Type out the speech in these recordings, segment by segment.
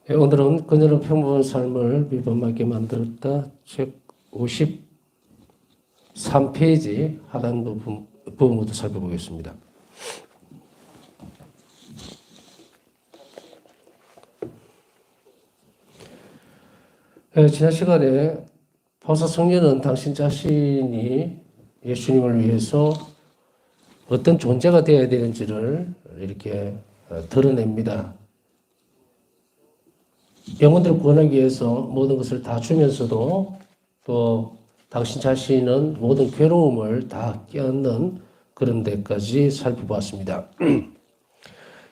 오늘은 그녀는 평범한 삶을 비범하게 만들었다. 책 53페이지 하단 부분부터 살펴보겠습니다. 지난 시간에 바울사 성녀는 당신 자신이 예수님을 위해서 어떤 존재가 되어야 되는지를 이렇게 드러냅니다. 영혼들을 구원하기 위해서 모든 것을 다 주면서도 또 당신 자신은 모든 괴로움을 다 껴안는 그런 데까지 살펴보았습니다.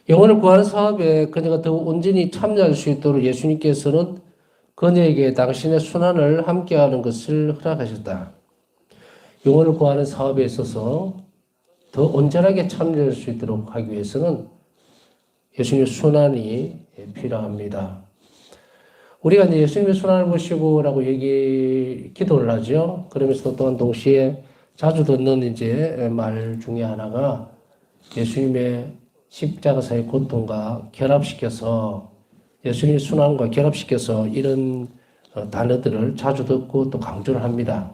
영혼을 구하는 사업에 그녀가 더욱 온전히 참여할 수 있도록 예수님께서는 그녀에게 당신의 순환을 함께하는 것을 허락하셨다. 영혼을 구하는 사업에 있어서 더 온전하게 참여할 수 있도록 하기 위해서는 예수님의 순환이 필요합니다. 우리가 이제 예수님의 순환을 보시고라고 기도를 하죠. 그러면서 또한 동시에 자주 듣는 이제 말 중에 하나가 예수님의 십자가사의 고통과 결합시켜서 예수님의 순환과 결합시켜서 이런 단어들을 자주 듣고 또 강조를 합니다.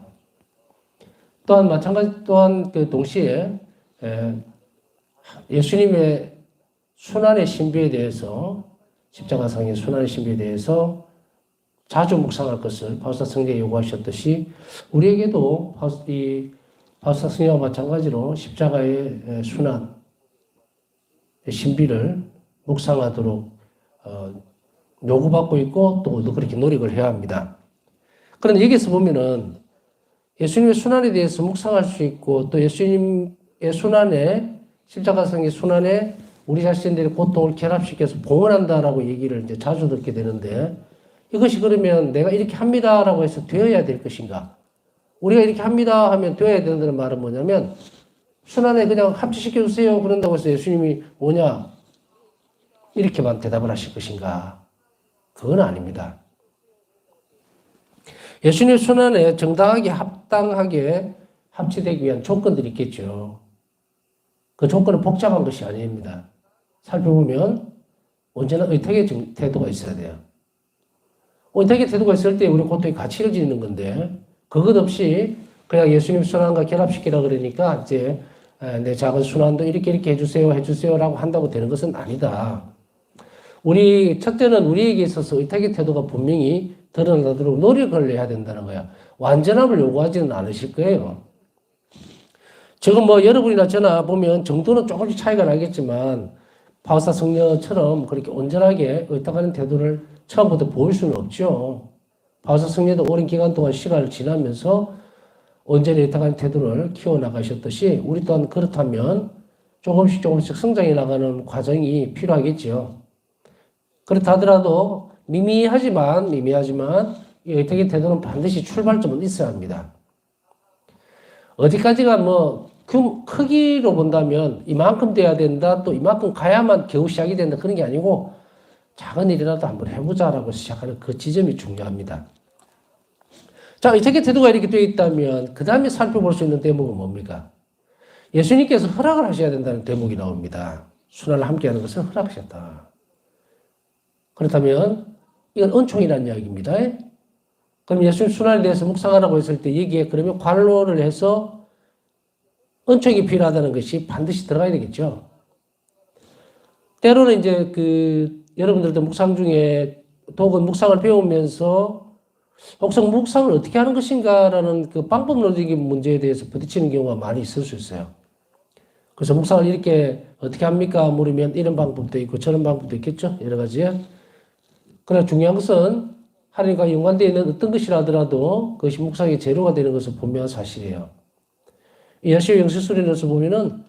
또한 그 동시에 예수님의 순환의 신비에 대해서 십자가상의 순환의 신비에 대해서 자주 묵상할 것을 바울사 성령이 요구하셨듯이 우리에게도 바울사 성령과 마찬가지로 십자가의 순환 신비를 묵상하도록 요구받고 있고 또 그렇게 노력을 해야 합니다. 그런데 여기서 보면은 예수님의 순환에 대해서 묵상할 수 있고 또 예수님의 순환에 십자가상의 순환에 우리 자신들의 고통을 결합시켜서 봉헌한다라고 얘기를 이제 자주 듣게 되는데 이것이 그러면 내가 이렇게 합니다라고 해서 되어야 될 것인가? 우리가 이렇게 합니다 하면 되어야 된다는 말은 뭐냐면 순환에 그냥 합치시켜 주세요 그런다고 해서 예수님이 뭐냐? 이렇게만 대답을 하실 것인가? 그건 아닙니다. 예수님의 순환에 정당하게 합당하게 합치되기 위한 조건들이 있겠죠. 그 조건은 복잡한 것이 아닙니다. 살펴보면 언제나 의택의 태도가 있어야 돼요. 의택의 태도가 있을 때 우리 고통이 가치를 짓는 건데 그것 없이 그냥 예수님 순환과 결합시키라 그러니까 이제 내 작은 순환도 이렇게 해주세요라고 한다고 되는 것은 아니다. 첫째는 우리에게 있어서 의택의 태도가 분명히 드러나도록 노력을 해야 된다는 거야. 완전함을 요구하지는 않으실 거예요. 지금 여러분이나 저나 보면 정도는 조금씩 차이가 나겠지만 바울사 성녀처럼 그렇게 온전하게 의탁하는 태도를 처음부터 보일 수는 없죠. 바울사 성녀도 오랜 기간 동안 시간을 지나면서 온전히 의탁하는 태도를 키워나가셨듯이 우리 또한 그렇다면 조금씩 성장해 나가는 과정이 필요하겠죠. 그렇다 하더라도 미미하지만 이 의탁의 태도는 반드시 출발점은 있어야 합니다. 어디까지가 크기로 본다면 이만큼 돼야 된다, 또 이만큼 가야만 겨우 시작이 된다 그런 게 아니고 작은 일이라도 한번 해보자라고 시작하는 그 지점이 중요합니다. 자, 의택의 태도가 이렇게 되어 있다면 그 다음에 살펴볼 수 있는 대목은 뭡니까? 예수님께서 허락을 하셔야 된다는 대목이 나옵니다. 순환을 함께하는 것을 허락하셨다. 그렇다면 이건 은총이라는 이야기입니다. 그럼 예수님 순환에 대해서 묵상하라고 했을 때 여기에 그러면 관로를 해서 은총이 필요하다는 것이 반드시 들어가야 되겠죠. 때로는 이제 여러분들도 묵상 중에 혹은 묵상을 배우면서 혹시 묵상을 어떻게 하는 것인가라는 그 방법론적인 문제에 대해서 부딪히는 경우가 많이 있을 수 있어요. 그래서 묵상을 이렇게 어떻게 합니까? 물으면 이런 방법도 있고 저런 방법도 있겠죠. 여러 가지. 그러나 중요한 것은 하나님과 연관되어 있는 어떤 것이라 하더라도 그것이 묵상의 재료가 되는 것은 분명한 사실이에요. 이 야시오 영시술인에서 보면은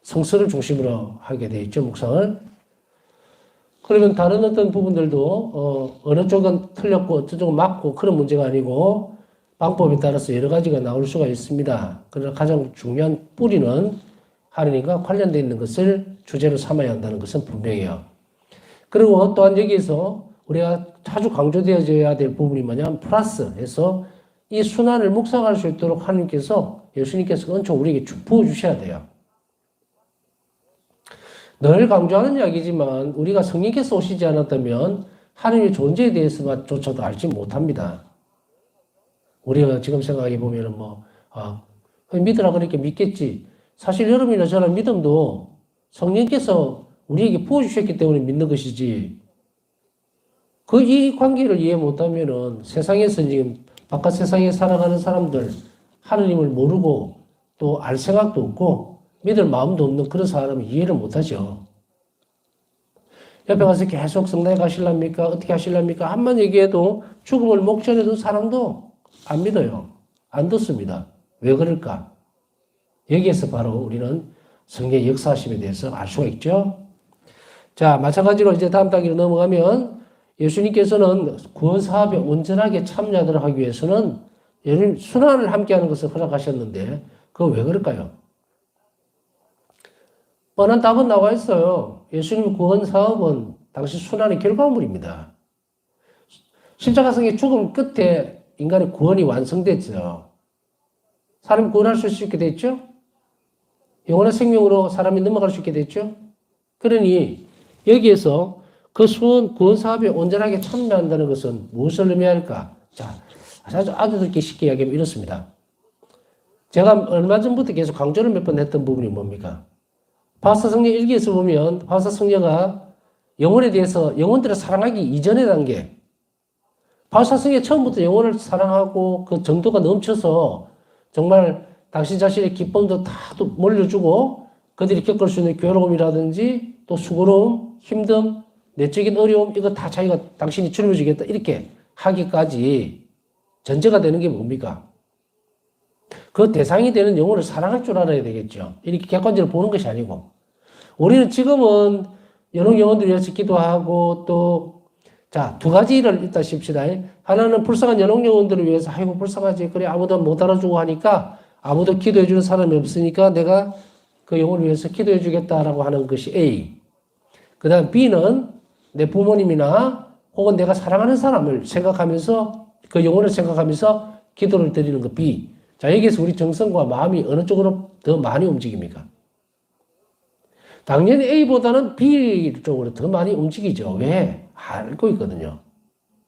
성서를 중심으로 하게 되어 있죠. 묵상을. 그러면 다른 어떤 부분들도 어느 쪽은 틀렸고 어떤 쪽은 맞고 그런 문제가 아니고 방법에 따라서 여러 가지가 나올 수가 있습니다. 그러나 가장 중요한 뿌리는 하나님과 관련되어 있는 것을 주제로 삼아야 한다는 것은 분명해요. 그리고 또한 여기에서 우리가 자주 강조되어져야 될 부분이 뭐냐면 플러스해서 이 순환을 묵상할 수 있도록 예수님께서 은총 우리에게 부어주셔야 돼요. 늘 강조하는 이야기지만 우리가 성령께서 오시지 않았다면 하나님의 존재에 대해서만조차도 알지 못합니다. 우리가 지금 생각해 보면은 믿으라 그러니까 믿겠지. 사실 여러분이나 저는 믿음도 성령께서 우리에게 부어주셨기 때문에 믿는 것이지. 이 관계를 이해 못하면은 세상에서 지금 바깥 세상에 살아가는 사람들, 하느님을 모르고 또 알 생각도 없고 믿을 마음도 없는 그런 사람은 이해를 못하죠. 옆에 가서 계속 성당에 가실랍니까? 어떻게 하실랍니까? 한번 얘기해도 죽음을 목전에 둔 사람도 안 믿어요. 안 듣습니다. 왜 그럴까? 여기에서 바로 우리는 성령의 역사하심에 대해서 알 수가 있죠. 자, 마찬가지로 이제 다음 단계로 넘어가면 예수님께서는 구원 사업에 온전하게 참여하도록 하기 위해서는 예수님 순환을 함께하는 것을 허락하셨는데 그거 왜 그럴까요? 뻔한 답은 나와 있어요. 예수님 구원 사업은 당시 순환의 결과물입니다. 십자가성의 죽음 끝에 인간의 구원이 완성됐죠. 사람이 구원할 수 있게 됐죠? 영원한 생명으로 사람이 넘어갈 수 있게 됐죠? 그러니 여기에서 그 구원 사업에 온전하게 참여한다는 것은 무엇을 의미할까? 자, 아주 쉽게 이야기하면 이렇습니다. 제가 얼마 전부터 계속 강조를 몇 번 했던 부분이 뭡니까? 바오사 성령 일기에서 보면 바오사 성령가 영혼에 대해서 영혼들을 사랑하기 이전의 단계, 바오사 성령이 처음부터 영혼을 사랑하고 그 정도가 넘쳐서 정말 당신 자신의 기쁨도 다 몰려주고 그들이 겪을 수 있는 괴로움이라든지 또 수고로움, 힘듦, 내적인 어려움 이거 다 자기가 당신이 주님을 주겠다 이렇게 하기까지 전제가 되는 게 뭡니까? 그 대상이 되는 영혼을 사랑할 줄 알아야 되겠죠. 이렇게 객관적으로 보는 것이 아니고 우리는 지금은 여러 영혼들을 위해서 기도하고 또 자, 두 가지를 일단 씁시다. 하나는 불쌍한 연옥 영혼들을 위해서 아이고 불쌍하지 그래 아무도 못 알아주고 하니까 아무도 기도해 주는 사람이 없으니까 내가 그 영혼을 위해서 기도해 주겠다라고 하는 것이 A. 그 다음 B는 내 부모님이나 혹은 내가 사랑하는 사람을 생각하면서 그 영혼을 생각하면서 기도를 드리는 거 B. 자, 여기서 우리 정성과 마음이 어느 쪽으로 더 많이 움직입니까? 당연히 A보다는 B 쪽으로 더 많이 움직이죠. 왜? 알고 있거든요.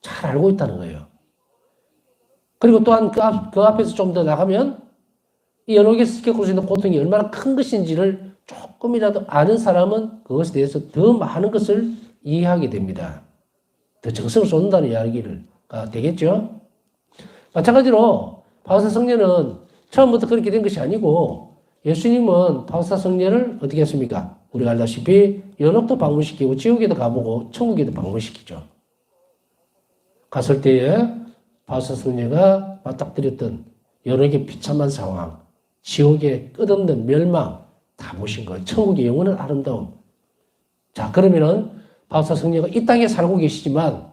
잘 알고 있다는 거예요. 그리고 또한 그 앞에서 좀 더 나가면 이 연옥에서 겪을 수 있는 고통이 얼마나 큰 것인지를 조금이라도 아는 사람은 그것에 대해서 더 많은 것을 이해하게 됩니다. 더 정성을 쏟는다는 이야기가 되겠죠. 마찬가지로 바오사 성녀는 처음부터 그렇게 된 것이 아니고 예수님은 바오사 성녀를 어떻게 했습니까? 우리가 알다시피 연옥도 방문시키고 지옥에도 가보고 천국에도 방문시키죠. 갔을 때에 바오사 성녀가 맞닥뜨렸던 연옥의 비참한 상황, 지옥의 끝없는 멸망 다 보신 거예요. 천국의 영원한 아름다움. 자, 그러면은 바오사 성녀가 이 땅에 살고 계시지만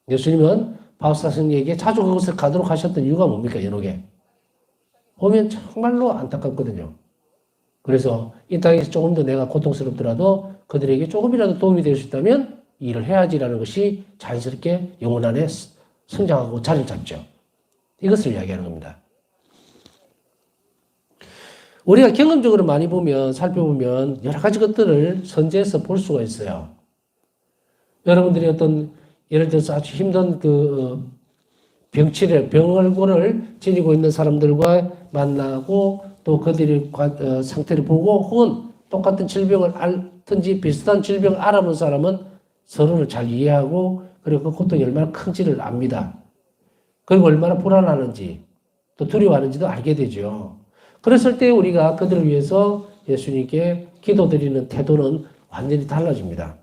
예수님은 바오사 성녀에게 자주 그곳을 가도록 하셨던 이유가 뭡니까? 연옥에. 보면 정말로 안타깝거든요. 그래서 이 땅에서 조금 더 내가 고통스럽더라도 그들에게 조금이라도 도움이 될 수 있다면 이 일을 해야지라는 것이 자연스럽게 영혼 안에 성장하고 자리를 잡죠. 이것을 이야기하는 겁니다. 우리가 경험적으로 많이 살펴보면 여러 가지 것들을 선지에서 볼 수가 있어요. 여러분들이 어떤 예를 들어서 아주 힘든 병을고를 지니고 있는 사람들과 만나고 또 그들의 상태를 보고 혹은 똑같은 질병을 알든지 비슷한 질병을 알아본 사람은 서로를 잘 이해하고 그리고 그 고통이 얼마나 큰지를 압니다. 그리고 얼마나 불안하는지 또 두려워하는지도 알게 되죠. 그랬을 때 우리가 그들을 위해서 예수님께 기도드리는 태도는 완전히 달라집니다.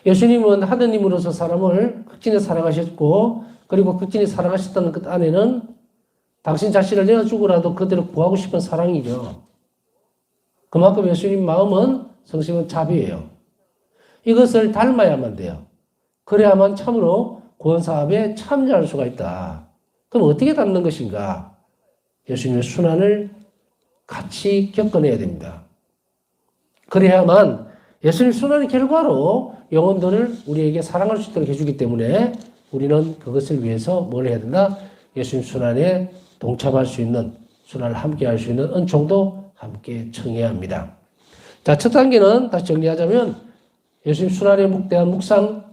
예수님은 하느님으로서 사람을 극진히 사랑하셨고 그리고 극진히 사랑하셨다는 것 안에는 당신 자신을 내어 주고라도 그들을 구하고 싶은 사랑이죠. 그만큼 예수님 마음은 성심은 자비예요. 이것을 닮아야만 돼요. 그래야만 참으로 구원사업에 참여할 수가 있다. 그럼 어떻게 닮는 것인가? 예수님의 순환을 같이 겪어내야 됩니다. 그래야만 예수님 순환의 결과로 영혼들을 우리에게 사랑할 수 있도록 해주기 때문에 우리는 그것을 위해서 뭘 해야 된다? 예수님 순환에 동참할 수 있는, 순환을 함께 할 수 있는 은총도 함께 청해야 합니다. 자, 첫 단계는 다시 정리하자면 예수님 순환에 대한 묵상,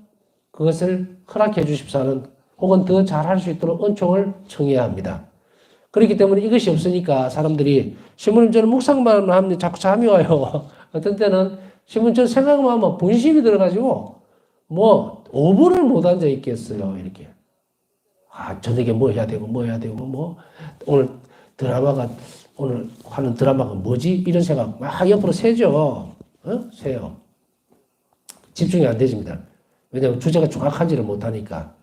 그것을 허락해 주십사는 혹은 더 잘할 수 있도록 은총을 청해야 합니다. 그렇기 때문에 이것이 없으니까 사람들이 신부님 저는 묵상만 하면 자꾸 잠이 와요. 어떤 때는 신부님 저 생각만 하면 분심이 들어가지고 뭐 5분을 못 앉아 있겠어요. 이렇게. 아, 저녁에 뭐 해야 되고 뭐 해야 되고 뭐 오늘 드라마가 오늘 하는 드라마가 뭐지? 이런 생각 막 옆으로 새죠. 새요. 집중이 안 되집니다. 왜냐하면 주제가 정확하지를 못하니까.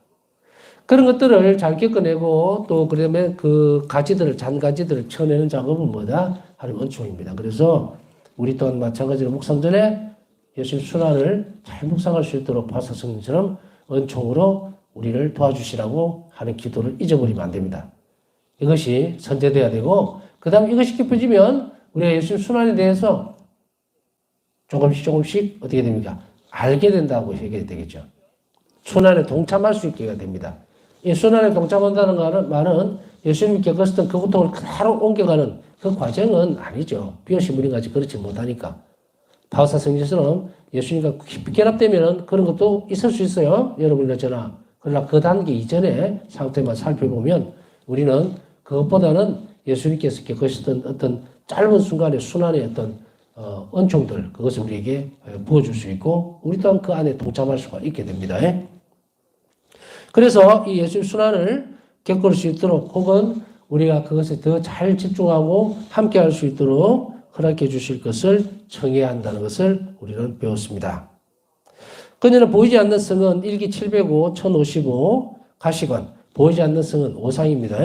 그런 것들을 잘 겪어내고 또 그러면 그 가지들을 잔가지들을 쳐내는 작업은 뭐다? 하는 은총입니다. 그래서 우리 또한 마찬가지로 묵상 전에 예수님 순환을 잘 묵상할 수 있도록 바사 성령처럼 은총으로 우리를 도와주시라고 하는 기도를 잊어버리면 안 됩니다. 이것이 선제돼야 되고 그 다음 이것이 깊어지면 우리가 예수님 순환에 대해서 조금씩 어떻게 됩니까? 알게 된다고 얘기해야 되겠죠. 순환에 동참할 수 있게 됩니다. 이 순환에 동참한다는 말은 예수님이 겪었던 그 고통을 그대로 옮겨가는 그 과정은 아니죠. 비어시무리같이 그렇지 못하니까. 바오사 성지처럼 예수님과 깊이 결합되면 그런 것도 있을 수 있어요. 여러분이나 저나. 그러나 그 단계 이전의 상태만 살펴보면 우리는 그것보다는 예수님께서 겪으셨던 어떤 짧은 순간의 순환의 어떤 은총들 그것을 우리에게 부어줄 수 있고 우리 또한 그 안에 동참할 수가 있게 됩니다. 그래서 이 예수님 순환을 겪을 수 있도록 혹은 우리가 그것에 더 잘 집중하고 함께 할 수 있도록 허락해 주실 것을 청해야 한다는 것을 우리는 배웠습니다. 그녀는 보이지 않는 성은 일기 705, 1055 가시관 보이지 않는 성은 오상입니다.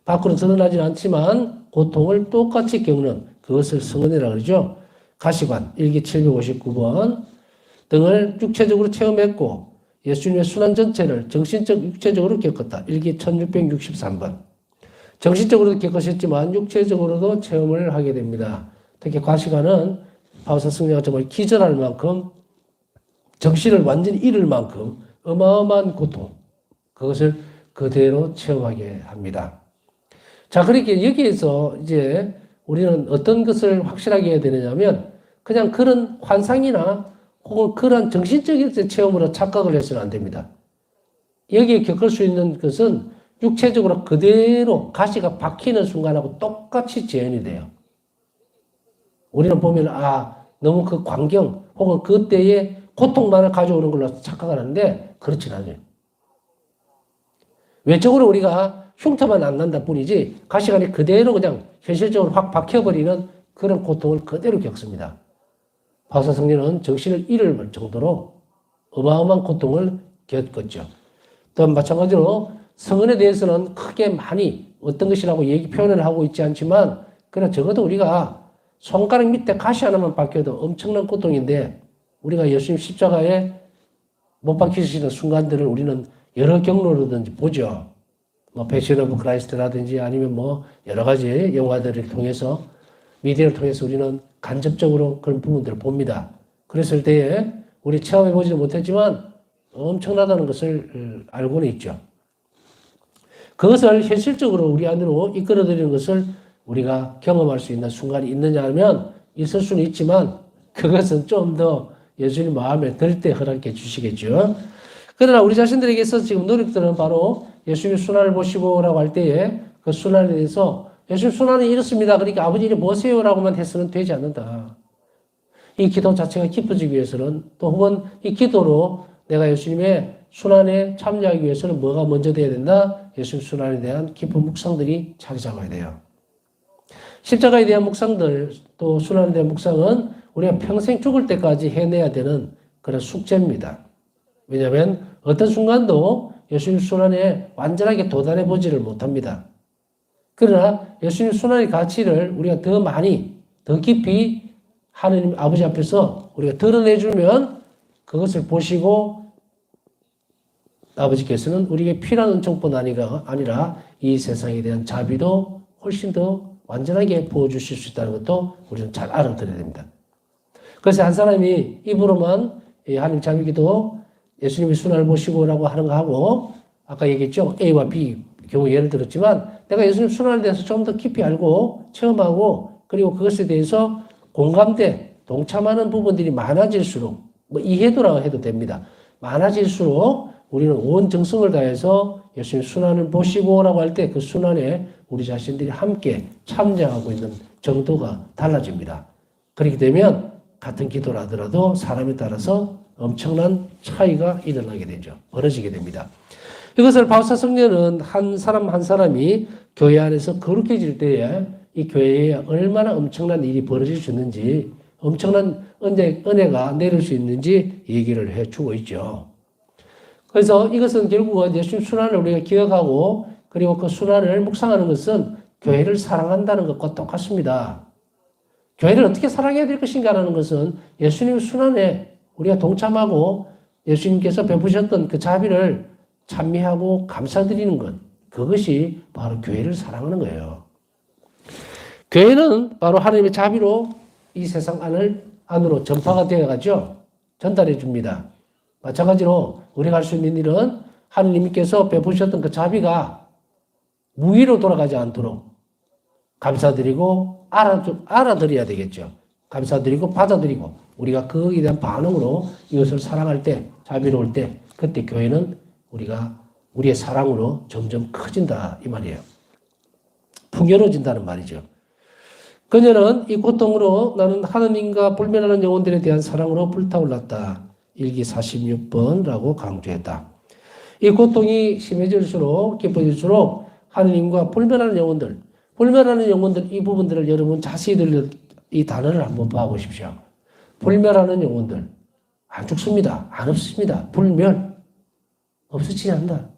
밖으로 드러나지는 않지만 고통을 똑같이 겪는 그것을 성은이라고 그러죠. 가시관 일기 759번 등을 육체적으로 체험했고 예수님의 순환 전체를 정신적 육체적으로 겪었다. 일기 1663번 정신적으로도 겪으셨지만 육체적으로도 체험을 하게 됩니다. 특히 가시관은 바오사 성령가 정말 기절할 만큼 정신을 완전히 잃을 만큼 어마어마한 고통 그것을 그대로 체험하게 합니다. 자, 그렇게 여기에서 이제 우리는 어떤 것을 확실하게 해야 되느냐면 그냥 그런 환상이나 혹은 그런 정신적인 체험으로 착각을 해서는 안 됩니다. 여기에 겪을 수 있는 것은 육체적으로 그대로 가시가 박히는 순간하고 똑같이 재현이 돼요. 우리는 보면 너무 그 광경 혹은 그때의 고통만을 가져오는 걸로 착각을 하는데 그렇진 않아요. 외적으로 우리가 흉터만 안 난다 뿐이지 가시관이 그대로 그냥 현실적으로 확 박혀버리는 그런 고통을 그대로 겪습니다. 바오사 성령은 정신을 잃을 정도로 어마어마한 고통을 겪었죠. 또 마찬가지로 성은에 대해서는 크게 많이 어떤 것이라고 표현을 하고 있지 않지만 그러나 적어도 우리가 손가락 밑에 가시 하나만 박혀도 엄청난 고통인데 우리가 예수님 십자가에 못 박히시는 순간들을 우리는 여러 경로로든지 보죠. 뭐 패션 오브 크라이스트라든지 아니면 뭐 여러 가지 영화들을 통해서 미디어를 통해서 우리는 간접적으로 그런 부분들을 봅니다. 그랬을 때에 우리 체험해 보지는 못했지만 엄청나다는 것을 알고는 있죠. 그것을 현실적으로 우리 안으로 이끌어들이는 것을 우리가 경험할 수 있는 순간이 있느냐 하면 있을 수는 있지만 그것은 좀 더 예수님 마음에 들 때 허락해 주시겠죠. 그러나 우리 자신들에게 있어서 지금 노력들은 바로 예수님의 순환을 보시고라고 할 때에 그 순환에 대해서 예수님 순환이 이렇습니다. 그러니까 아버지 이리 보세요라고만 해서는 되지 않는다. 이 기도 자체가 깊어지기 위해서는 또 혹은 이 기도로 내가 예수님의 순환에 참여하기 위해서는 뭐가 먼저 돼야 된다? 예수님 순환에 대한 깊은 묵상들이 자리 잡아야 돼요. 십자가에 대한 묵상들 또 순환에 대한 묵상은 우리가 평생 죽을 때까지 해내야 되는 그런 숙제입니다. 왜냐하면 어떤 순간도 예수님 순환에 완전하게 도달해 보지를 못합니다. 그러나 예수님 순환의 가치를 우리가 더 많이 더 깊이 하느님 아버지 앞에서 우리가 드러내주면 그것을 보시고 아버지께서는 우리에게 필요한 은총뿐 아니라 이 세상에 대한 자비도 훨씬 더 완전하게 부어주실 수 있다는 것도 우리는 잘 알아들어야 됩니다. 그래서 한 사람이 입으로만 하나님 자비기도 예수님의 순환을 보시고라고 하는 거 하고 아까 얘기했죠. A와 B 경우 예를 들었지만 내가 예수님 순환에 대해서 좀 더 깊이 알고 체험하고 그리고 그것에 대해서 공감대 동참하는 부분들이 많아질수록 뭐 이해도라고 해도 됩니다. 많아질수록 우리는 온 정성을 다해서 예수님 순환을 보시고라고 할 때 그 순환에 우리 자신들이 함께 참여하고 있는 정도가 달라집니다. 그렇게 되면 같은 기도를 하더라도 사람에 따라서 엄청난 차이가 일어나게 되죠. 벌어지게 됩니다. 이것을 바우사 성령은 한 사람 한 사람이 교회 안에서 거룩해질 때에 이 교회에 얼마나 엄청난 일이 벌어질 수 있는지, 엄청난 은혜가 내릴 수 있는지 얘기를 해주고 있죠. 그래서 이것은 결국은 예수님 순환을 우리가 기억하고 그리고 그 순환을 묵상하는 것은 교회를 사랑한다는 것과 똑같습니다. 교회를 어떻게 사랑해야 될 것인가라는 것은 예수님 순환에 우리가 동참하고 예수님께서 베푸셨던 그 자비를 찬미하고 감사드리는 것, 그것이 바로 교회를 사랑하는 거예요. 교회는 바로 하나님의 자비로 이 세상 안으로 전파가 되어가죠. 전달해 줍니다. 마찬가지로 우리가 할 수 있는 일은 하나님께서 베푸셨던 그 자비가 무위로 돌아가지 않도록 감사드리고 알아들어야 되겠죠. 감사드리고 받아들이고 우리가 거기에 대한 반응으로 이것을 사랑할 때, 자비로울 때, 그때 교회는 우리의 사랑으로 점점 커진다 이 말이에요. 풍요로워진다는 말이죠. 그녀는 이 고통으로 나는 하나님과 불면하는 영혼들에 대한 사랑으로 불타올랐다. 일기 46번라고 강조했다. 이 고통이 심해질수록 깊어질수록 하나님과 불면하는 영혼들 이 부분들을 여러분 자세히 이 단어를 한번 봐보십시오. 불멸하는 영혼들 안 죽습니다. 안 없습니다. 불멸 없어지지 않는다.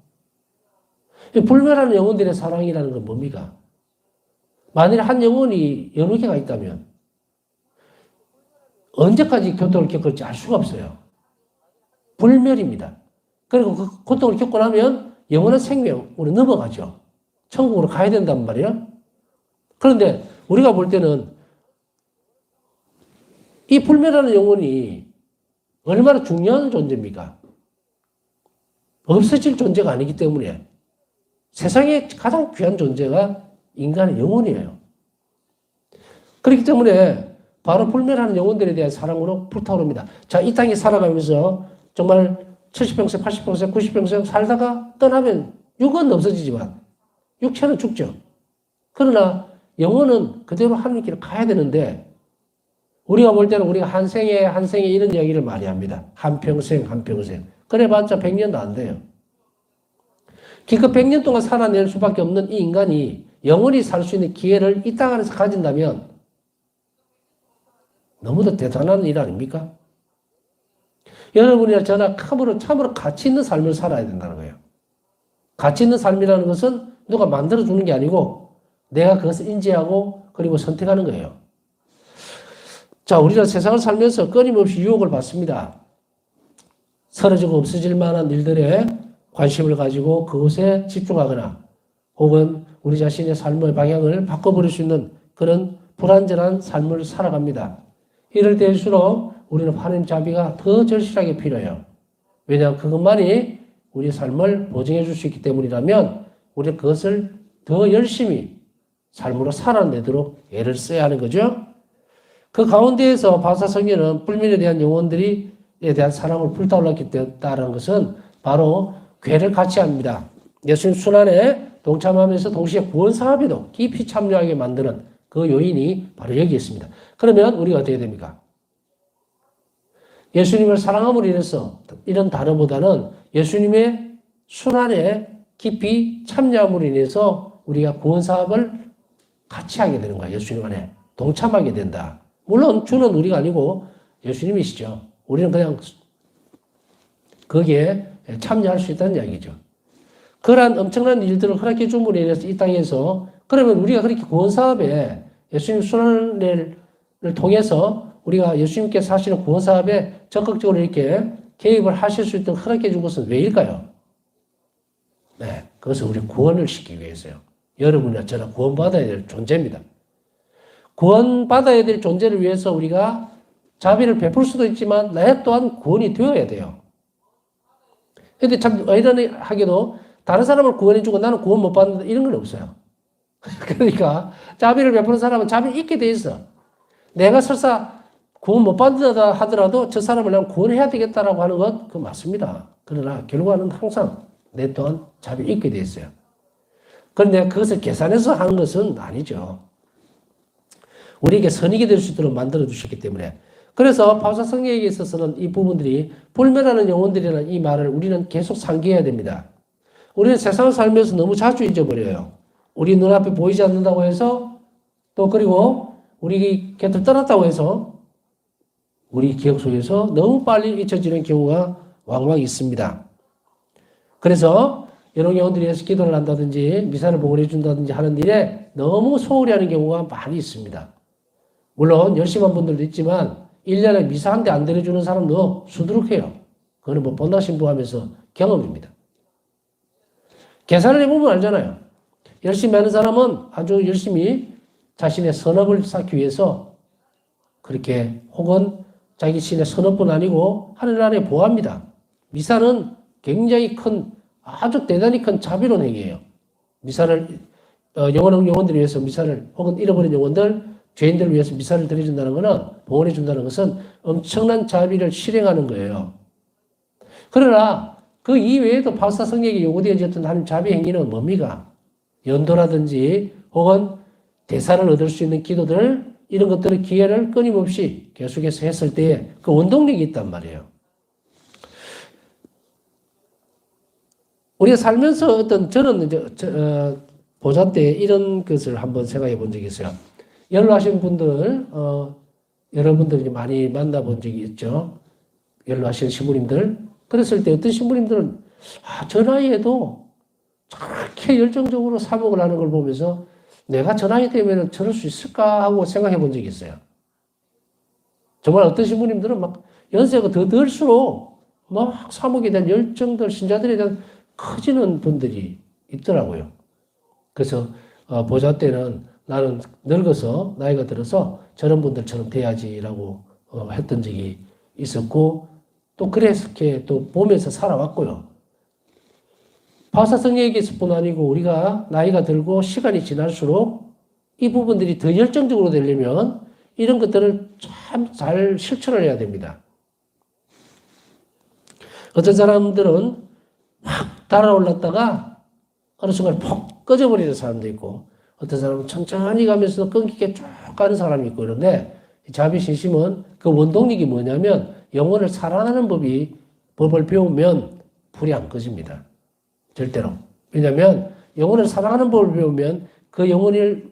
불멸하는 영혼들의 사랑이라는 건 뭡니까? 만일 한 영혼이 여러 개가 있다면 언제까지 고통을 겪을지 알 수가 없어요. 불멸입니다. 그리고 그 고통을 겪고 나면 영원한 생명으로 넘어가죠. 천국으로 가야 된단 말이에요. 그런데 우리가 볼 때는 이 불멸하는 영혼이 얼마나 중요한 존재입니까? 없어질 존재가 아니기 때문에 세상에 가장 귀한 존재가 인간의 영혼이에요. 그렇기 때문에 바로 불멸하는 영혼들에 대한 사랑으로 불타오릅니다. 자, 이 땅에 살아가면서 정말 70평생, 80평생, 90평생 살다가 떠나면 육은 없어지지만 육체는 죽죠. 그러나 영혼은 그대로 하늘길을 가야 되는데 우리가 볼 때는 우리가 한 생에 이런 이야기를 많이 합니다. 한평생. 그래봤자 100년도 안 돼요. 기껏 100년 동안 살아낼 수밖에 없는 이 인간이 영원히 살 수 있는 기회를 이 땅 안에서 가진다면 너무도 대단한 일 아닙니까? 여러분이나 저나 참으로 가치 있는 삶을 살아야 된다는 거예요. 가치 있는 삶이라는 것은 누가 만들어주는 게 아니고 내가 그것을 인지하고 그리고 선택하는 거예요. 자, 우리가 세상을 살면서 끊임없이 유혹을 받습니다. 사라지고 없어질 만한 일들에 관심을 가지고 그것에 집중하거나 혹은 우리 자신의 삶의 방향을 바꿔버릴 수 있는 그런 불안전한 삶을 살아갑니다. 이럴 때일수록 우리는 하나님 자비가 더 절실하게 필요해요. 왜냐하면 그것만이 우리의 삶을 보증해 줄 수 있기 때문이라면 우리는 그것을 더 열심히 삶으로 살아내도록 애를 써야 하는 거죠. 그 가운데에서 바사 성경은 불면에 대한 영혼들에 대한 사랑을 불타올랐기 때문이라는 것은 바로 괴를 같이 합니다. 예수님 순환에 동참하면서 동시에 구원 사업에도 깊이 참여하게 만드는 그 요인이 바로 여기 있습니다. 그러면 우리가 어떻게 됩니까? 예수님을 사랑함으로 인해서 이런 단어보다는 예수님의 순환에 깊이 참여함으로 인해서 우리가 구원 사업을 같이 하게 되는 거예요. 예수님 안에 동참하게 된다. 물론 주는 우리가 아니고 예수님이시죠. 우리는 그냥 거기에 참여할 수 있다는 이야기죠. 그러한 엄청난 일들을 허락해 줌으로 인해서 이 땅에서 그러면 우리가 그렇게 구원 사업에 예수님 순환을 통해서 우리가 예수님께서 하시는 구원 사업에 적극적으로 이렇게 개입을 하실 수 있도록 허락해 준 것은 왜일까요? 네, 그것은 우리 구원을 시키기 위해서요. 여러분이나 저나 구원받아야 될 존재입니다. 구원받아야 될 존재를 위해서 우리가 자비를 베풀 수도 있지만 나 또한 구원이 되어야 돼요. 근데 참 아이러니하게도 다른 사람을 구원해주고 나는 구원 못 받는다 이런 건 없어요. 그러니까 자비를 베푸는 사람은 자비를 잊게 돼 있어. 내가 설사 구원 못 받는다 하더라도 저 사람을 난 구원해야 되겠다라고 하는 것, 그거 맞습니다. 그러나 결과는 항상 내 또한 자비를 잊게 돼 있어요. 그런데 그것을 계산해서 하는 것은 아니죠. 우리에게 선익이 될 수 있도록 만들어 주셨기 때문에. 그래서 바울사 성경에 있어서는 이 부분들이 불멸하는 영혼들이라는 이 말을 우리는 계속 상기해야 됩니다. 우리는 세상을 살면서 너무 자주 잊어버려요. 우리 눈앞에 보이지 않는다고 해서 또 그리고 우리 곁을 떠났다고 해서 우리 기억 속에서 너무 빨리 잊혀지는 경우가 왕왕 있습니다. 그래서 여러 영혼들이 위해서 기도를 한다든지 미사를 봉헌해 준다든지 하는 일에 너무 소홀히 하는 경우가 많이 있습니다. 물론 열심한 분들도 있지만 1년에 미사 한 대 안 드려주는 사람도 수두룩해요. 그거는 뭐 본다신부하면서 경험입니다. 계산을 해보면 알잖아요. 열심히 하는 사람은 아주 열심히 자신의 선업을 쌓기 위해서 그렇게 혹은 자기 신의 선업뿐 아니고 하늘나라에 보합니다. 미사는 굉장히 큰 아주 대단히 큰 자비로운 행위예요. 미사를 영원한 영혼들을 위해서 미사를 혹은 잃어버린 영혼들 죄인들을 위해서 미사를 드려준다는 것은 봉헌해 준다는 것은 엄청난 자비를 실행하는 거예요. 그러나 그 이외에도 바울사 성경에 요구되어졌던 하나님 자비 행위는 뭡니까? 연도라든지 혹은 대사를 얻을 수 있는 기도들 이런 것들의 기회를 끊임없이 계속해서 했을 때에 그 원동력이 있단 말이에요. 우리가 살면서 저는 이제 보좌 때 이런 것을 한번 생각해 본 적이 있어요. 연로하신 분들, 여러분들이 많이 만나본 적이 있죠. 연로하신 신부님들. 그랬을 때 어떤 신부님들은 저 나이에도 저렇게 열정적으로 사목을 하는 걸 보면서 내가 저 나이 되면 저럴 수 있을까 하고 생각해 본 적이 있어요. 정말 어떤 신부님들은 막 연세가 더 들수록 막 사목에 대한 열정들, 신자들에 대한 커지는 분들이 있더라고요. 그래서 보좌 때는 나는 늙어서 나이가 들어서 저런 분들처럼 돼야지라고 했던 적이 있었고 또 그렇게 또 보면서 살아왔고요. 바울사 성경에서뿐 아니고 우리가 나이가 들고 시간이 지날수록 이 부분들이 더 열정적으로 되려면 이런 것들을 참 잘 실천을 해야 됩니다. 어떤 사람들은 막 달아올랐다가 어느 순간 폭 꺼져버리는 사람도 있고 어떤 사람은 천천히 가면서 끊기게 쭉 가는 사람이 있고 그런데 자비신심은 그 원동력이 뭐냐면 영혼을 사랑하는 법을 배우면 불이 안 꺼집니다. 절대로. 왜냐하면 영혼을 사랑하는 법을 배우면 그 영혼의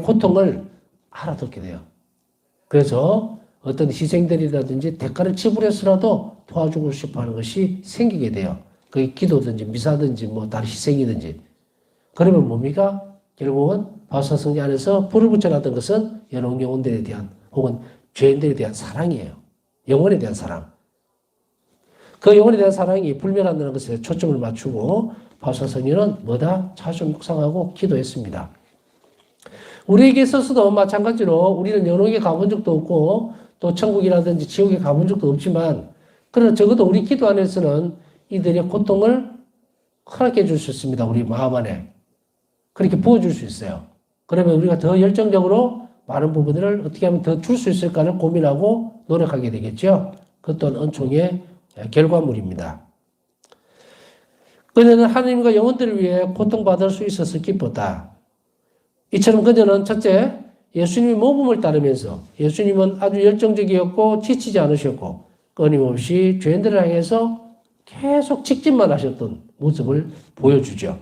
고통을 알아듣게 돼요. 그래서 어떤 희생들이라든지 대가를 지불해서라도 도와주고 싶어 하는 것이 생기게 돼요. 그게 기도든지 미사든지 뭐 다른 희생이든지. 그러면 뭡니까? 결국은 바울사 성경 안에서 불을 붙여놨던 것은 여러 영혼들에 대한 혹은 죄인들에 대한 사랑이에요. 영혼에 대한 사랑. 그 영혼에 대한 사랑이 불멸한다는 것에 초점을 맞추고 바울사 성경은 뭐다? 자주 묵상하고 기도했습니다. 우리에게 있어서도 마찬가지로 우리는 연옥에 가본 적도 없고 또 천국이라든지 지옥에 가본 적도 없지만 그러나 적어도 우리 기도 안에서는 이들의 고통을 허락해 줄 수 있습니다. 우리 마음 안에. 그렇게 부어줄 수 있어요. 그러면 우리가 더 열정적으로 많은 부분들을 어떻게 하면 더 줄 수 있을까를 고민하고 노력하게 되겠죠. 그것 또한 은총의 결과물입니다. 그녀는 하나님과 영혼들을 위해 고통받을 수 있어서 기뻤다. 이처럼 그녀는 첫째, 예수님의 모범을 따르면서 예수님은 아주 열정적이었고 지치지 않으셨고 끊임없이 죄인들을 향해서 계속 직진만 하셨던 모습을 보여주죠.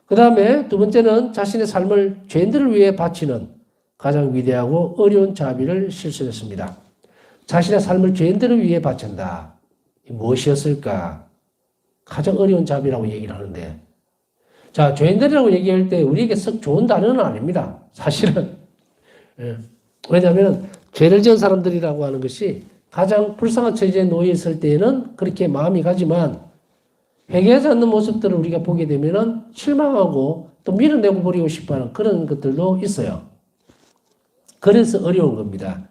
그 다음에 두 번째는 자신의 삶을 죄인들을 위해 바치는 가장 위대하고 어려운 자비를 실천했습니다. 자신의 삶을 죄인들을 위해 바친다. 무엇이었을까? 가장 어려운 자비라고 얘기를 하는데 자, 죄인들이라고 얘기할 때 우리에게 썩 좋은 단어는 아닙니다. 사실은. 왜냐하면 죄를 지은 사람들이라고 하는 것이 가장 불쌍한 처지에 놓여 있을 때에는 그렇게 마음이 가지만 회개하지 않는 모습들을 우리가 보게 되면은 실망하고 또 밀어내고 버리고 싶어하는 그런 것들도 있어요. 그래서 어려운 겁니다.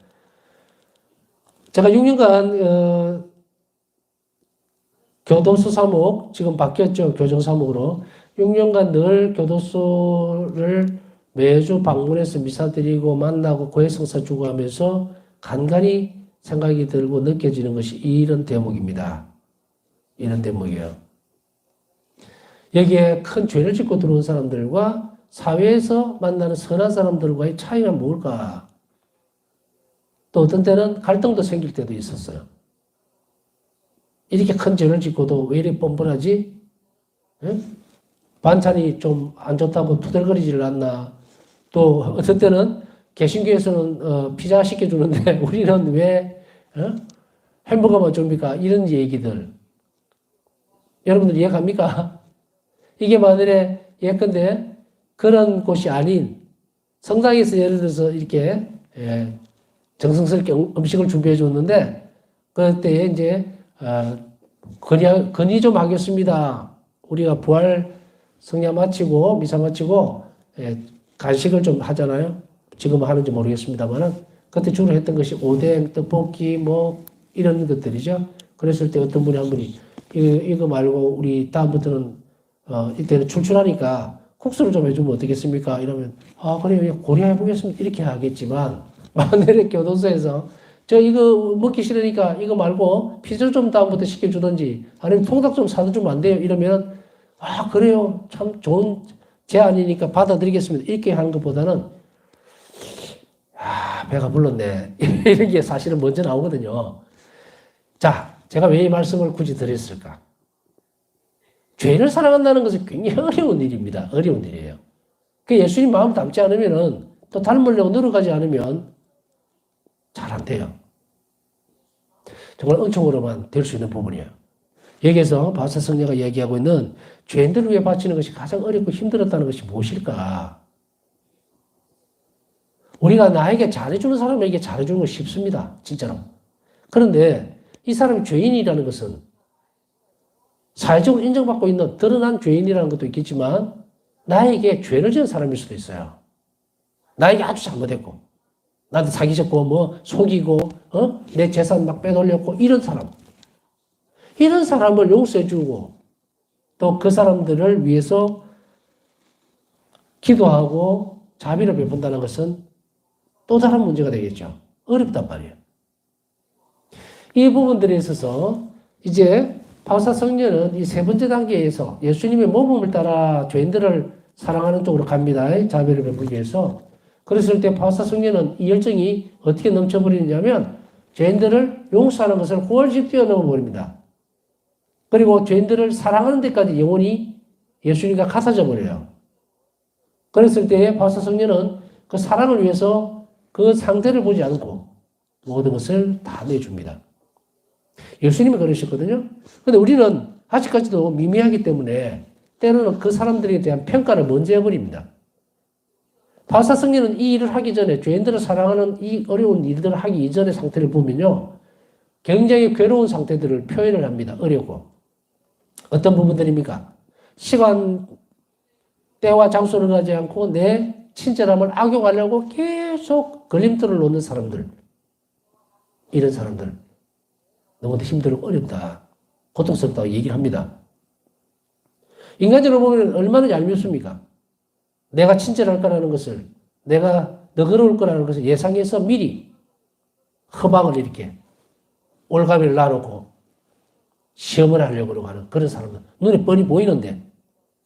제가 6년간 교도소 사목 지금 바뀌었죠. 교정 사목으로 6년간 늘 교도소를 매주 방문해서 미사 드리고 만나고 고해성사 주고 하면서 간간히 생각이 들고 느껴지는 것이 이런 대목입니다. 이런 대목이에요. 여기에 큰 죄를 짓고 들어온 사람들과 사회에서 만나는 선한 사람들과의 차이가 뭘까? 또 어떤 때는 갈등도 생길 때도 있었어요. 이렇게 큰 죄를 짓고도 왜 이렇게 뻔뻔하지? 예? 반찬이 좀 안 좋다고 투덜거리지를 않나? 또 어떤 때는 개신교에서는 피자 시켜주는데 우리는 왜 햄버거만 줍니까? 이런 얘기들. 여러분들 이해갑니까? 이게 만일에 예컨대 그런 곳이 아닌 성당에서 예를 들어서 이렇게 정성스럽게 음식을 준비해 줬는데 그때 이제 건의 좀 하겠습니다. 우리가 부활 성야 마치고 미사 마치고 간식을 좀 하잖아요. 지금 하는지 모르겠습니다만은 그때 주로 했던 것이 오뎅, 떡볶이 뭐 이런 것들이죠. 그랬을 때 어떤 분이 한 분이 이거 말고 우리 다음부터는 이때는 출출하니까 국수를 좀 해주면 어떻겠습니까? 이러면 그래요 고려해 보겠습니다. 이렇게 하겠지만 만일에 교도소에서 저 이거 먹기 싫으니까 이거 말고 피자 좀 다음부터 시켜주든지 아니면 통닭 좀 사다 주면 안 돼요? 이러면 그래요 참 좋은 제안이니까 받아들이겠습니다. 이렇게 하는 것보다는 배가 불렀네 이런 게 사실은 먼저 나오거든요. 자, 제가 왜 이 말씀을 굳이 드렸을까? 죄를 사랑한다는 것은 굉장히 어려운 일입니다. 어려운 일이에요. 그 예수님 마음 담지 않으면은 또 닮으려고 노력하지 않으면 잘 안 돼요. 정말 은총으로만 될 수 있는 부분이에요. 여기에서 바사 성녀가 얘기하고 있는 죄인들을 위해 바치는 것이 가장 어렵고 힘들었다는 것이 무엇일까? 우리가 나에게 잘해주는 사람에게 잘해주는 건 쉽습니다. 진짜로. 그런데 이 사람이 죄인이라는 것은 사회적으로 인정받고 있는 드러난 죄인이라는 것도 있겠지만 나에게 죄를 지은 사람일 수도 있어요. 나에게 아주 잘못했고 나한테 사기쳤고 뭐 속이고 내 재산 막 빼돌렸고 이런 사람을 용서해주고 또 그 사람들을 위해서 기도하고 자비를 베푼다는 것은 또 다른 문제가 되겠죠. 어렵단 말이에요. 이 부분들에 있어서 이제 바사 성녀는 이 세 번째 단계에서 예수님의 모범을 따라 죄인들을 사랑하는 쪽으로 갑니다. 자비를 베푸기 위해서. 그랬을 때 바사 성녀는 이 열정이 어떻게 넘쳐버리느냐면 죄인들을 용서하는 것을 훨씬 뛰어넘어 버립니다. 그리고 죄인들을 사랑하는 데까지 영혼이 예수님과 같아져 버려요. 그랬을 때 바사 성녀는 그 사랑을 위해서 그 상태를 보지 않고 모든 것을 다 내줍니다. 예수님이 그러셨거든요. 근데 우리는 아직까지도 미미하기 때문에 때로는 그 사람들에 대한 평가를 먼저 해버립니다. 바사 성녀는 이 일을 하기 전에 죄인들을 사랑하는 이 어려운 일들을 하기 이전의 상태를 보면요. 굉장히 괴로운 상태들을 표현을 합니다. 어렵고. 어떤 부분들입니까? 시간, 때와 장소를 가지 않고 내 친절함을 악용하려고 계속 걸림돌을 놓는 사람들. 이런 사람들. 너무 힘들고 어렵다. 고통스럽다고 얘기를 합니다. 인간적으로 보면 얼마나 얄밉습니까? 내가 친절할 거라는 것을, 내가 너그러울 거라는 것을 예상해서 미리 허망을 이렇게 올가미를 놔놓고 시험을 하려고 하는 그런 사람들. 눈에 뻔히 보이는데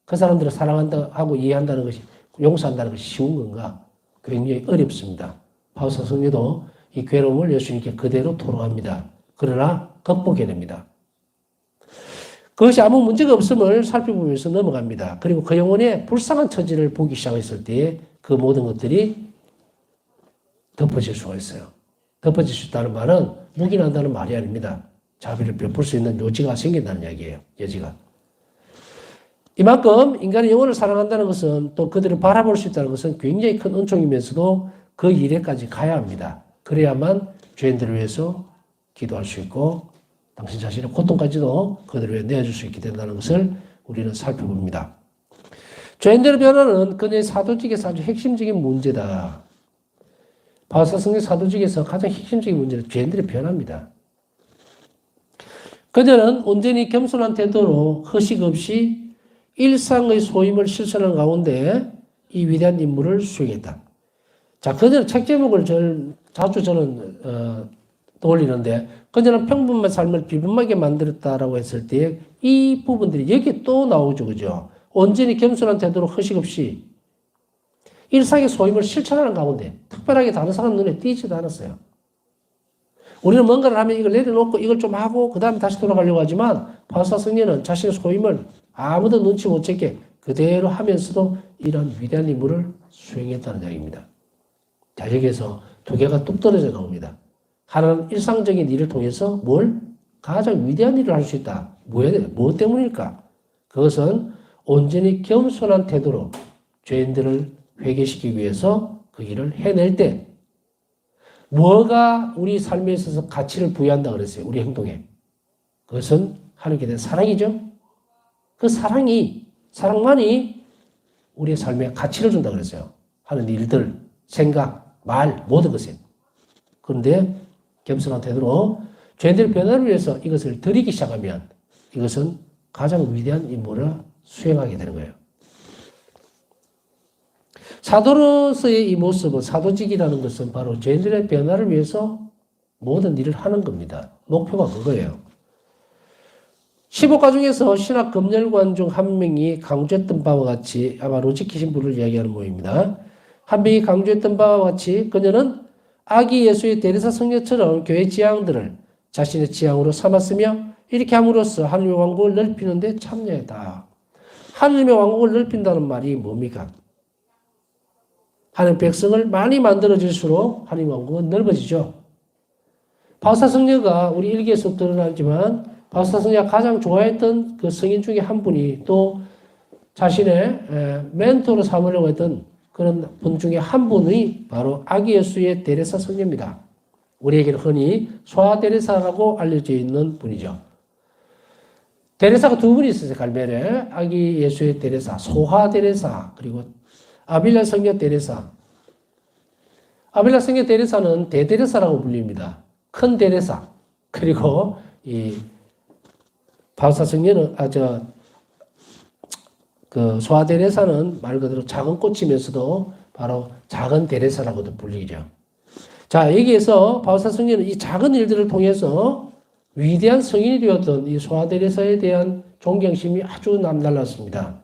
그 사람들을 사랑한다 하고 이해한다는 것이, 용서한다는 것이 쉬운 건가? 굉장히 어렵습니다. 바사 성녀도 이 괴로움을 예수님께 그대로 토로합니다. 그러나 극복해냅니다. 그것이 아무 문제가 없음을 살펴보면서 넘어갑니다. 그리고 그 영혼의 불쌍한 처지를 보기 시작했을 때 그 모든 것들이 덮어질 수가 있어요. 덮어질 수 있다는 말은 묵인한다는 말이 아닙니다. 자비를 베풀 수 있는 여지가 생긴다는 이야기예요. 여지가. 이만큼 인간의 영혼을 사랑한다는 것은 또 그들을 바라볼 수 있다는 것은 굉장히 큰 은총이면서도 그 일에까지 가야 합니다. 그래야만 죄인들을 위해서 기도할 수 있고 당신 자신의 고통까지도 그들을 위해 내어줄 수 있게 된다는 것을 우리는 살펴봅니다. 죄인들의 변화는 그녀의 사도직에서 아주 핵심적인 문제다. 바사 성녀 사도직에서 가장 핵심적인 문제는 죄인들의 변화입니다. 그녀는 온전히 겸손한 태도로 허식 없이 일상의 소임을 실천하는 가운데 이 위대한 임무를 수행했다. 자, 그녀는 책 제목을 잘 자주 저는 떠올리는데 그녀는 평범한 삶을 비범하게 만들었다라고 했을 때 이 부분들이 여기 또 나오죠. 그죠? 온전히 겸손한 태도로 허식 없이 일상의 소임을 실천하는 가운데 특별하게 다른 사람 눈에 띄지도 않았어요. 우리는 뭔가를 하면 이걸 내려놓고 이걸 좀 하고 그 다음에 다시 돌아가려고 하지만 바울사 성녀는 자신의 소임을 아무도 눈치 못 채게 그대로 하면서도 이런 위대한 임무를 수행했다는 이야기입니다. 자, 여기에서 두 개가 뚝 떨어져 나옵니다. 하나는 일상적인 일을 통해서 뭘? 가장 위대한 일을 할 수 있다. 뭐 때문일까? 그것은 온전히 겸손한 태도로 죄인들을 회개시키기 위해서 그 일을 해낼 때 뭐가 우리 삶에 있어서 가치를 부여한다 그랬어요. 우리 행동에. 그것은 하나님께 대한 사랑이죠. 그 사랑만이 우리의 삶에 가치를 준다 그랬어요. 하는 일들, 생각, 말, 모든 것에. 그런데 겸손한 태도로 죄인들의 변화를 위해서 이것을 드리기 시작하면 이것은 가장 위대한 임무를 수행하게 되는 거예요. 사도로서의 이 모습은 사도직이라는 것은 바로 죄인들의 변화를 위해서 모든 일을 하는 겁니다. 목표가 그거예요. 15가 중에서 신학 검열관 중 한 명이 강조했던 바와 같이 아마 로지키 신부를 이야기하는 모임입니다. 한 명이 강조했던 바와 같이 그녀는 아기 예수의 데레사 성녀처럼 교회 지향들을 자신의 지향으로 삼았으며 이렇게 함으로써 하나님의 왕국을 넓히는 데 참여했다. 하나님의 왕국을 넓힌다는 말이 뭡니까? 하나님 백성을 많이 만들어질수록 하나님 왕국은 넓어지죠. 바울사 성녀가 우리 일기에서 드러나지만 바울사 성녀가 가장 좋아했던 그 성인 중에 한 분이 또 자신의 멘토로 삼으려고 했던 그런 분 중에 한 분이 바로 아기 예수의 데레사 성녀입니다. 우리에게는 흔히 소아 데레사라고 알려져 있는 분이죠. 데레사가 두 분이 있었어요. 갈멜에 아기 예수의 데레사, 소아 데레사, 그리고 아빌라 성녀 데레사. 아빌라 성녀 데레사는 대데레사라고 불립니다. 큰 데레사. 그리고 이 바울사 성녀는 그 소아 데레사는 말 그대로 작은 꽃이면서도 바로 작은 데레사라고도 불리죠. 자, 여기에서 바울사 성녀는 이 작은 일들을 통해서 위대한 성인이 되었던 이 소아 데레사에 대한 존경심이 아주 남달랐습니다.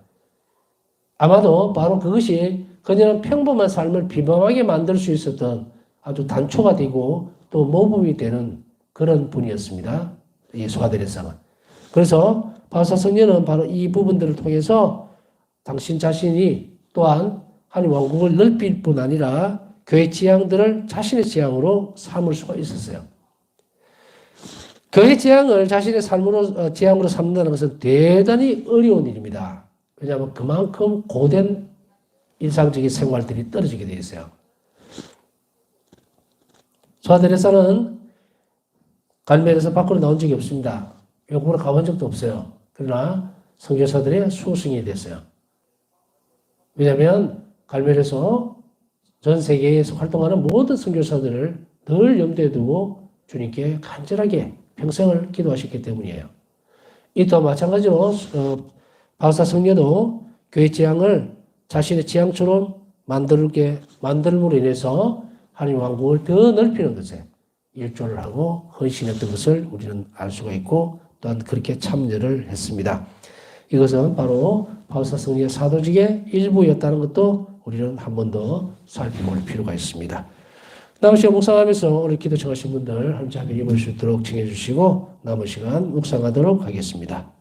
아마도 바로 그것이 그녀는 평범한 삶을 비범하게 만들 수 있었던 아주 단초가 되고 또 모범이 되는 그런 분이었습니다. 이 소아 데레사가. 그래서 바울사 성녀는 바로 이 부분들을 통해서 당신 자신이 또한 하나님 왕국을 넓힐 뿐 아니라 교회 지향들을 자신의 지향으로 삼을 수가 있었어요. 교회 지향을 자신의 삶으로 지향으로 삼는다는 것은 대단히 어려운 일입니다. 왜냐하면 그만큼 고된 일상적인 생활들이 떨어지게 되어 있어요. 소아 데레사는 갈멜에서 밖으로 나온 적이 없습니다. 외국으로 가본 적도 없어요. 그러나 선교사들의 수호승이 됐어요. 왜냐하면 갈멜에서 전 세계에서 활동하는 모든 선교사들을 늘 염두에 두고 주님께 간절하게 평생을 기도하셨기 때문이에요. 이 또한 마찬가지로 바울사 성녀도 교회 지향을 자신의 지향처럼 만들므로 인해서 하나님 왕국을 더 넓히는 것에 일조를 하고 헌신했던 것을 우리는 알 수가 있고 또한 그렇게 참여를 했습니다. 이것은 바로 바울사 성녀의 사도직의 일부였다는 것도 우리는 한 번 더 살펴볼 필요가 있습니다. 남은 시간 묵상하면서 오늘 기도 청하신 분들 함께 입을 수 있도록 청해 주시고 남은 시간 묵상하도록 하겠습니다.